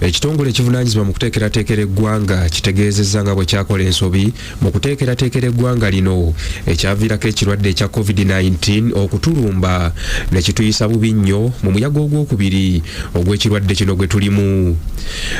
Ekitongole ekivunaanyizibwa mu kuteekerateekera eggwanga kitegeezezza nga bwe kyakola ensobi mu kuteekerateekera eggwanga lino ekyaviirako ekirwadde ekya COVID-19 okutulumba ne kituyisa bubi nnyo mu muyaga ogwokubiri ogw'ekirwadde kino gwe tulimu.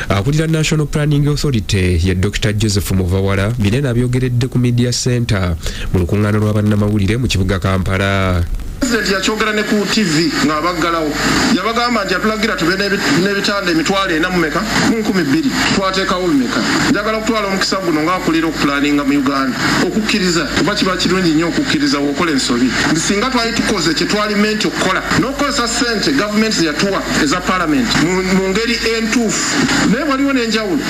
Akulira National Planning Authority ye Dr. Joseph Muvawala binene abyogeredde ku Media Center mu lukuŋŋaana lwa bannamawulire mu kibuga Kampala. President yakyogera ne ku TV nga abaggalawo yabagamba nti atulagira tube n'ebitanda emitwalo 4 mu meka mu 12 twateekawo bimeka. Njagala okutwala omukisa guno ng'akulira okupulaninga mu Uganda okukkiriza kuba kiba kirungi nnyo okukkiriza w'okola ensobi nti singa twali tukoze kye twali menti okukola n'okukozesa ssente gavumenti ze yatuwa eza palamenti mu ngeri entuufu naye waliwo n'enjawulo.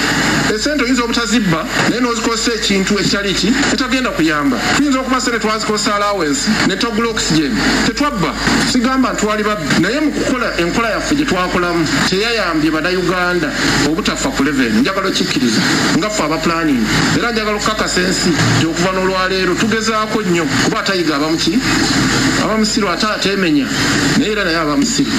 Essente oyinza obutazibba naye n'ozikozesa ekintu ekitali ki etagenda kuyamba. Tuyinza okuba ssente twazikozesa allowance ne togula oxygen tetwabba sigamba ntwali babbi naye mu kukola enkola yaffe gye twakolamu teyayambye bannayuganda obutafa ku leveni. Njagala okikkiriza nga ffe abapulaning era njagala okukakasa ensi nti okuva n'olwaleero tugezaako nnyo kuba atayiga abamusiru ate ateemenya naye era naye abamusiru.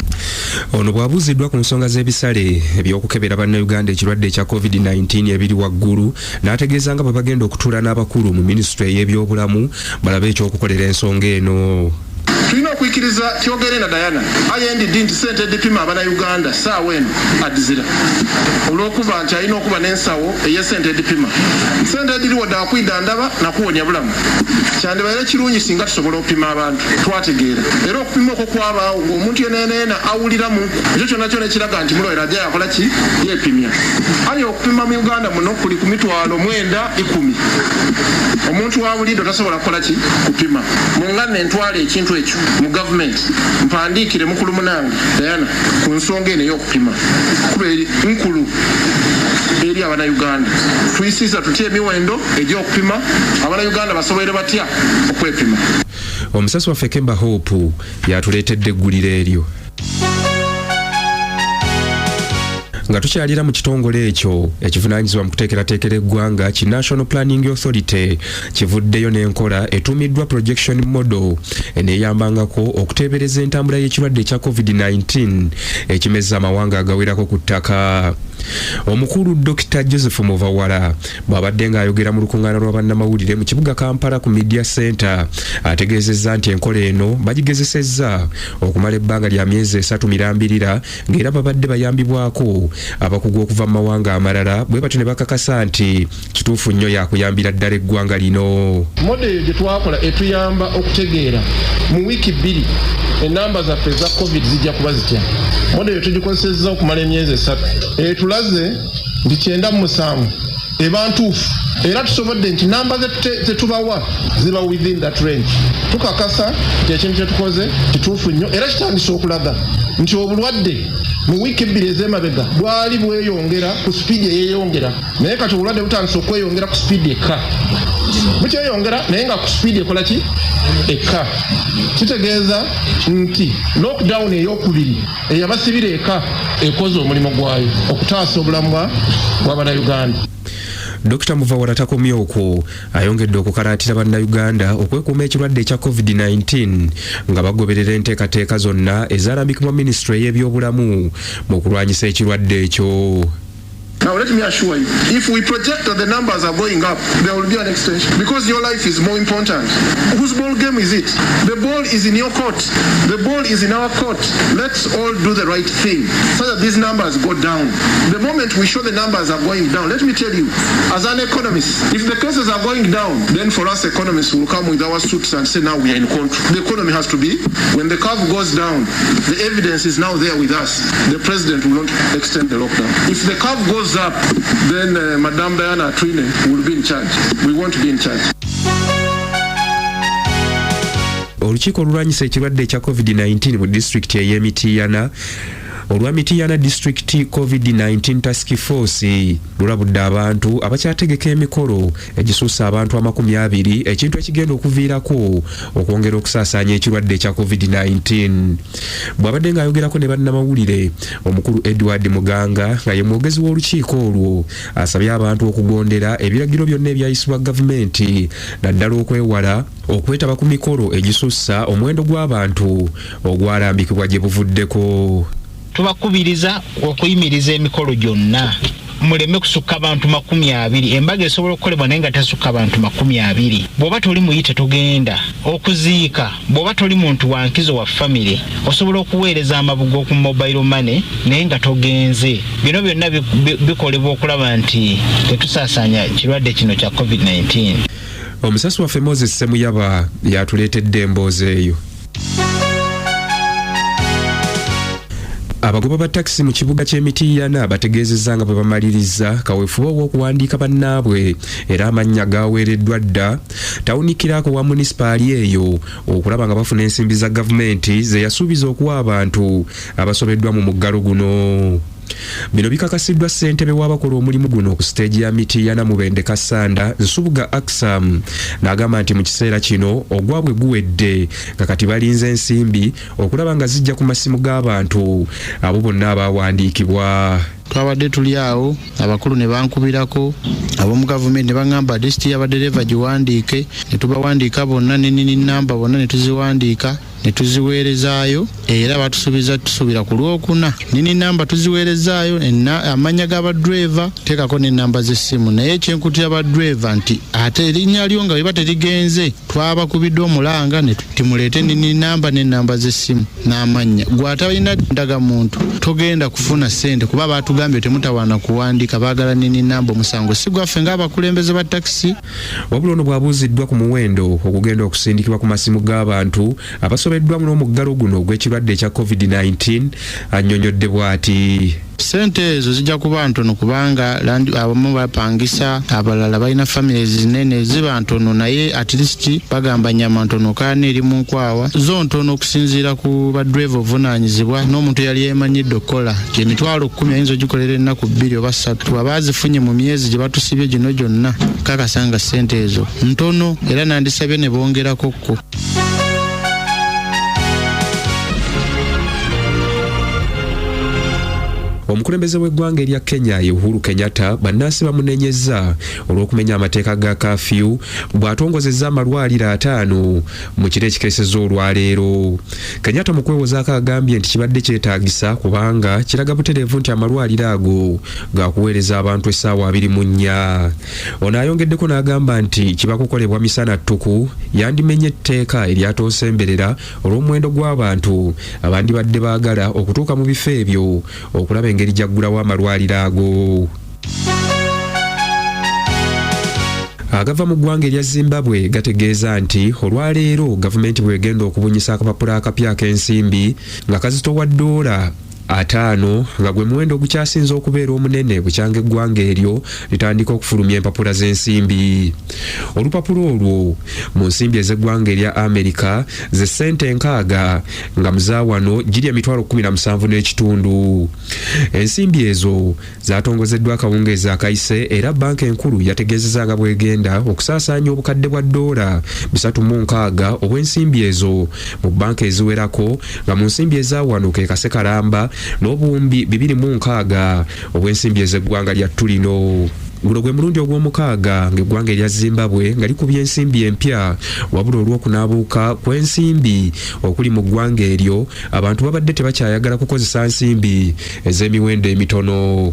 Ono bw'abuuziddwa ku nsonga z'ebisale eby'okukebera bannayuganda ekirwadde ekya COVID-19 ebiri waggulu n'ategeeza nga bwe bagenda okutuula n'abakulu mu minisitule y'ebyobulamu balabe ekyokukolera ensonga eno. Tulina okuyikiriza kyogere na Diana ayendidde nti ssente edipima abannayuganda ssaawa eno adizira olw'okuba nti alina okuba n'ensawo ey'essente edipima. Ssente ediri wadde akwidda ndaba nakuwonya bulamu kyandibaire kirungi singa tusobola okupima abantu twategeera era okupima okwo kwabaawo ng'omuntu yeneeneena awuliramu ekyo kyonna kyona ekiraga nti mulowera ajja yakola ki yeepimya. Aye okupima mu Uganda muno kuli ku mitwalo 9-10. Omuntu wa buliido tasobola kukola ki kupima mungana entwala ekintu ekyo mu gavumenti mpandiikire mukulu munange Diana ku nsonga eno ey'okupima kuba nkulu eri abannayuganda. Tuyisiza tutya emiwendo egy'okupima abannayuganda basobole batya okwepima. Omusasi waffe Kemba Hope yatuleetedde egguliro eryo. Nga tukyalira mu kitongole ekyo ekivunaanyizibwa mu kuteekerateekera eggwanga ki National Planning Authority kivuddeyo n'enkola etuumiddwa projection model eneeyambangako okuteebereza entambula y'ekirwadde ekya COVID-19 ekimezza amawanga agawerako ku ttaka. Omukulu Dr. Joseph Muvawala bw'abadde ng'ayogera mu lukuŋŋaana lwa bannamawulire mu kibuga Kampala ku Media Center ategeezezza nti enkola eno bagigezesezza okumala ebbanga lya myezi 3 mirambirira ng'era babadde bayambibwako abakugu okuva mu mawanga amalala bwe batyo ne bakakasa nti kituufu nnyo yakuyambira ddala eggwanga lino. Model gye twakola etuyamba okutegeera mu wiiki 2 enamba zaffe za COVID zijja kuba zitya. Model tugikozesezza okumala emyezi 3 tulaze nti 97 eba ntuufu era tusobodde nti namba zetubawa ziba within that range. Tukakasa nti ekintu kye tukoze kituufu nnyo era kitandise okulaga nti obulwadde mu wiiki 2 ez'emabega bwali bweyongera ku sipiidi eyeyongera naye kati obulwadde butandise okweyongera ku sipiidi eka. Bukyeyongera naye nga ku sipiidi ekola ki eka. Kitegeeza nti lockdown ey'okubiri eyabasibira eka ekoze omulimu gwayo okutaasa obulamu bw'abannayuganda. Dr. Muvawala takomye okwo ayongedde okukalaatira bannayuganda okwekuuma ekirwadde ekya COVID-19 nga bagoberera enteekateeka zonna ezaalambikibwa minisitule y'ebyobulamu mu kulwanyisa ekirwadde ekyo. Now let me assure you, if we project that the numbers are going up, there will be an extension because your life is more important. Whose ball game is it? The ball is in your court. The ball is in our court. Let's all do the right thing so that these numbers go down. The moment we show the numbers are going down, let me tell you, as an economist, if the cases are going down, then for us economists will come with our suits and say now we are in control. The economy has to be, when the curve goes down, the evidence is now there with us. The president will not extend the lockdown. If the curve goes up, then Madame Diana Twine will be in charge. We want to be in charge. Olukiiko olulwanyisa ekirwadde ekya COVID-19 mu disitulikiti ey'Emityana olwa Mityana District COVID-19 Task Force lulabudde abantu abakyategeka emikolo egisuusa abantu 20 ekintu ekigenda okuviirako okwongera okusaasaanya ekirwadde ekya COVID-19. Bw'abadde ng'ayogerako ne bannamawulire omukulu Edward Muganga nga ye mwogezi w'olukiiko olwo asabye abantu okugondera ebiragiro byonna ebyayisibwa gavumenti naddala okwewala okwetaba ku mikolo egisuusa omuwendo gw'abantu ogwalambikibwa gye buvuddeko. tubakubiriza okuyimiriza emikolo gyonna muleme kusukka abantu 20. Embaga esobola okukolebwa naye nga tasukka abantu 20. Bw'oba toli muyite togenda okuziika, bw'oba toli muntu wa nkizo wa family osobola okuweereza amabugo ku mobile money naye nga togenze. Bino byonna bikolebwa okulaba nti tetusaasaanya kirwadde kino kya COVID-19. Omusasi waffe Moses Semuyaba yatuleetedde emboozi eyo. Abagoba ba taxi mu kibuga ky'Emitiiyana bategeezezza nga bwe bamaliriza kaweefube w'okuwandiika bannaabwe era amannya gaaweereddwa dda tawunikirako wa munisipaali eyo okulaba nga bafuna ensimbi za gavumenti ze yasuubiza okuwa abantu abasobeddwa mu muggalo guno. Bino bikakasiddwa ssentebe w'abakola omulimu guno ku siteegi ya Mitiiyana Mubende Kasanda Nsubuga Aksam n'agamba nti mu kiseera kino ogwabwe guwedde nga kati balinze ensimbi okulaba nga zijja ku masimu g'abantu abo bonna abaawandiikibwa. Twabadde tuli awo abakulu ne bankubirako ab'omu gavumenti ne baŋŋamba lisiti y'abadereva giwandiike ne tubawandiika bonna n'ennini nnamba bonna ne tuziwandiika ne tuziweerezaayo era batusuubiza tusubira ku Lwokuna nini nnamba tuziweerezaayo amannya g'abadreva teekako n'ennamba z'essimu naye kyenkutira abadreva nti ate erinnya lyo nga bwe terigenze twabakubidde omulanga ne timuleete nini nnamba n'ennamba z'essimu n'amannya gwe atalina ndagamuntu togenda kufuna ssente kuba baatugambye temutawaana kuwandiika baagala nini nnamba omusango si gwaffe ng'abakulembeze ba takisi. Wabula ono bw'abuuziddwa ku muwendo okugenda okusindikibwa ku masimu g'abantu abasobeddwa mu n'omuggalo guno ogw'ekirwadde ekya COVID-19 annyonnyodde bw'ati. Sente ezo zijja kuba ntono kubanga abamu bapangisa abalala balina families nene ziba ntono naye at least bagamba nyama ntono kaana eri mu nkwawa zo ntono okusinziira ku badriver ovunaanyizibwa n'omuntu yali yemanyidde okukola emitwalo 10 ayinza ogikolera ennaku 2 oba 3 abazifunye mu myezi gye batusibye gino gyonna kakasanga sente ezo ntono era nandisabye ne bongerakokko. Omukulembeze w'eggwanga erya Kenya Uhuru Kenyatta bannansi bamunenyezza olw'okumenya amateeka ga kafyu bw'atongozezza amalwaliro 5 mu kiro ekikeesezza olwaleero. Kenyatta mu kwewozaako agambye nti kibadde kyetaagisa kubanga kiraga butereevu nti amalwaliro ago gaakuweereza abantu essaawa 24. Ono ayongeddeko n'agamba nti kiba kukolebwa misana ttuku yandimenye etteeka eryatoosemberera olw'omuwendo gw'abantu abandibadde baagala okutuuka mu bifo ebyo okulaba engeri jaggulawo amalwaliro ago. Agava mu ggwanga erya Zimbabwe gategeeza nti olwaleero gavumenti bw'egenda okubunyisa akapapula akapya ak'ensimbi nga kazitowa $5 nga gwe muwendo ogukyasinze okubeera omunene bukyanga eggwanga eryo litandika okufulumya empapula z'ensimbi. Olupapula olwo mu nsimbi ez'eggwanga erya Amerika ze ssente 6 nga muzaawano giri $17.5. Ensimbi ezo zaatongozeddwa akawungeezi akayise era banka enkulu yategeezezza nga bw'egenda okusaasaanya obukadde bwa $360 obw'ensimbi ezo mu banka eziwerako nga mu nsimbi ezaawano ke Kasekalamba n'obuwumbi 260 obw'ensimbi ez'eggwanga lya Tulino. Guno gwe mulundi ogw'omukaaga ng'eggwanga erya Zimbabwe nga likubye ensimbi empya wabula olw'okunaabuuka kw'ensimbi okuli mu ggwanga eryo abantu babadde tebakyayagala kukozesa nsimbi ez'emiwendo emitono.